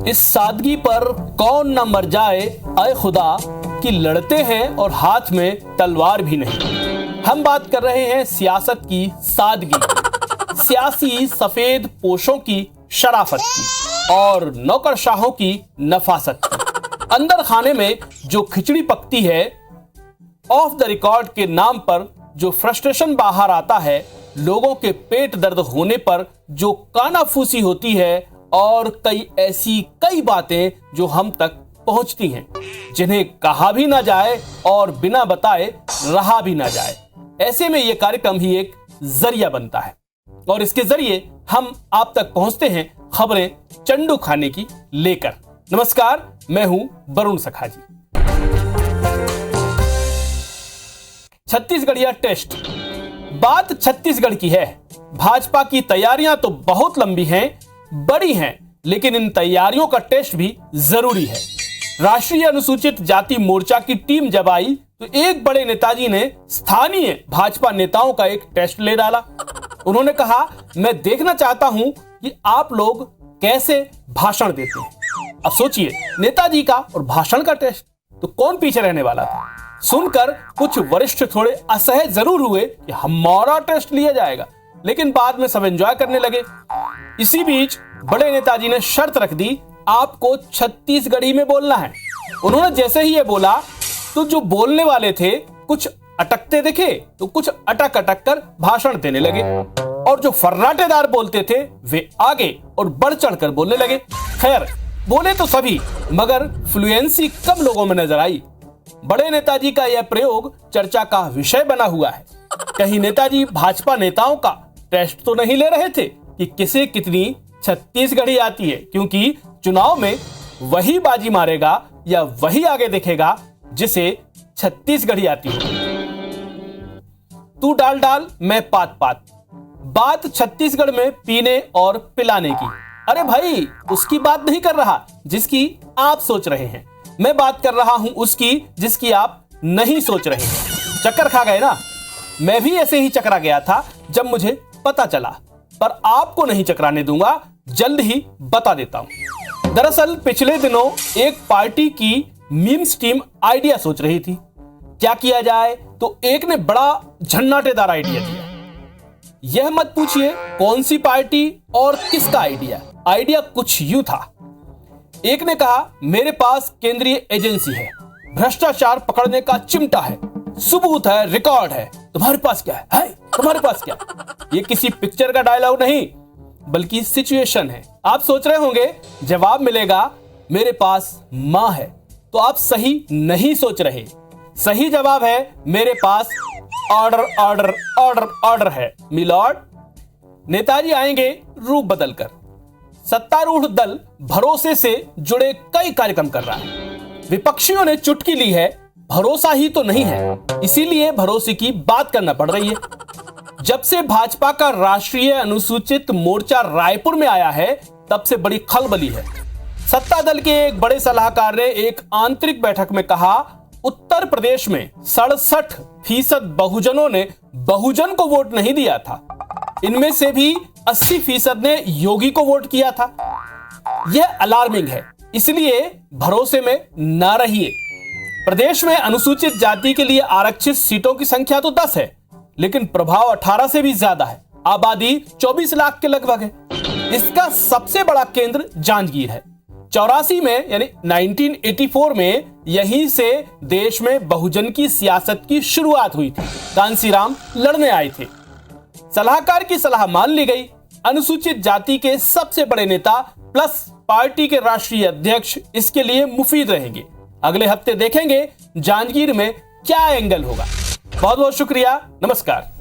इस सादगी पर कौन न मर जाए ऐ खुदा कि लड़ते हैं और हाथ में तलवार भी नहीं। हम बात कर रहे हैं सियासत की सादगी, सियासी सफेद पोशों की शराफत की और नौकरशाहों की नफासत की। अंदर खाने में जो खिचड़ी पकती है, ऑफ द रिकॉर्ड के नाम पर जो फ्रस्ट्रेशन बाहर आता है, लोगों के पेट दर्द होने पर जो कानाफूसी होती है और कई बातें जो हम तक पहुंचती हैं, जिन्हें कहा भी ना जाए और बिना बताए रहा भी ना जाए। ऐसे में यह कार्यक्रम ही एक जरिया बनता है और इसके जरिए हम आप तक पहुंचते हैं खबरें चंडू खाने की लेकर। नमस्कार, मैं हूं वरुण सखाजी। छत्तीसगढ़िया टेस्ट। बात छत्तीसगढ़ की है। भाजपा की तैयारियां तो बहुत लंबी हैं, बड़ी हैं, लेकिन इन तैयारियों का टेस्ट भी जरूरी है। राष्ट्रीय अनुसूचित जाति मोर्चा की टीम जब आई तो एक बड़े नेताजी ने स्थानीय भाजपा नेताओं का एक टेस्ट ले डाला। उन्होंने कहा, मैं देखना चाहता हूं कि आप लोग कैसे भाषण देते हैं। अब सोचिए, नेताजी का और भाषण का टेस्ट, तो कौन पीछे रहने वाला था। सुनकर कुछ वरिष्ठ थोड़े असहज जरूर हुए कि हमारा टेस्ट लिया जाएगा, लेकिन बाद में सब एंजॉय करने लगे। इसी बीच बड़े नेताजी ने शर्त रख दी, आपको छत्तीसगढ़ी में बोलना है। उन्होंने जैसे ही ये बोला तो जो बोलने वाले थे कुछ अटकते दिखे तो कुछ अटक कर भाषण देने लगे और जो फर्राटेदार बोलते थे वे आगे और बढ़ चढ़ कर बोलने लगे। खैर, बोले तो सभी, मगर फ्लुएंसी कम लोगों में नजर आई। बड़े नेताजी का यह प्रयोग चर्चा का विषय बना हुआ है। कहीं नेताजी भाजपा नेताओं का टेस्ट तो नहीं ले रहे थे कि किसे कितनी छत्तीसगढ़ी आती है, क्योंकि चुनाव में वही बाजी मारेगा या वही आगे दिखेगा जिसे छत्तीसगढ़ी आती है। तू डाल डाल मैं पात पात। बात छत्तीसगढ़ में पीने और पिलाने की। अरे भाई, उसकी बात नहीं कर रहा जिसकी आप सोच रहे हैं, मैं बात कर रहा हूं उसकी जिसकी आप नहीं सोच रहे हैं। चक्कर खा गए ना? मैं भी ऐसे ही चकरा गया था जब मुझे पता चला, पर आपको नहीं चकराने दूंगा, जल्द ही बता देता हूं। दरअसल पिछले दिनों एक पार्टी की मीम्स टीम आइडिया सोच रही थी, क्या किया जाए, तो एक ने बड़ा झन्नाटेदार आइडिया दिया। यह मत पूछिए कौन सी पार्टी और किसका आइडिया। आइडिया कुछ यूं था। एक ने कहा, मेरे पास केंद्रीय एजेंसी है, भ्रष्टाचार पकड़ने का चिमटा है, सबूत है, रिकॉर्ड है, तुम्हारे पास क्या है? तुम्हारे पास क्या? ये किसी पिक्चर का डायलॉग नहीं, बल्कि सिचुएशन है। आप सोच रहे होंगे जवाब मिलेगा, मेरे पास मां है, तो आप सही नहीं सोच रहे। सही जवाब है, मेरे पास ऑर्डर ऑर्डर ऑर्डर ऑर्डर है मिलॉर्ड। नेताजी आएंगे रूप बदलकर। सत्तारूढ़ दल भरोसे से जुड़े कई कार्यक्रम कर रहा है। विपक्षियों ने चुटकी ली है, भरोसा ही तो नहीं है, इसीलिए भरोसे की बात करना पड़ रही है। जब से भाजपा का राष्ट्रीय अनुसूचित मोर्चा रायपुर में आया है, तब से बड़ी खलबली है। सत्ता दल के एक बड़े सलाहकार ने एक आंतरिक बैठक में कहा, उत्तर प्रदेश में 67% बहुजनों ने बहुजन को वोट नहीं दिया था, इनमें से भी 80% ने योगी को वोट किया था। यह अलार्मिंग है, इसलिए भरोसे में ना रहिए। प्रदेश में अनुसूचित जाति के लिए आरक्षित सीटों की संख्या तो 10 है, लेकिन प्रभाव 18 से भी ज्यादा है। आबादी 24 लाख के लगभग है। इसका सबसे बड़ा केंद्र जांजगीर है। 84 में यानी 1984 में यहीं से देश में बहुजन की सियासत की शुरुआत हुई थी। कांसीराम लड़ने आए थे। सलाहकार की सलाह मान ली गई। अनुसूचित जाति के सबसे बड़े नेता प्लस पार्टी के राष्ट्रीय अध्यक्ष इसके लिए मुफीद रहेंगे। अगले हफ्ते देखेंगे जांजगीर में क्या एंगल होगा। बहुत बहुत शुक्रिया, नमस्कार।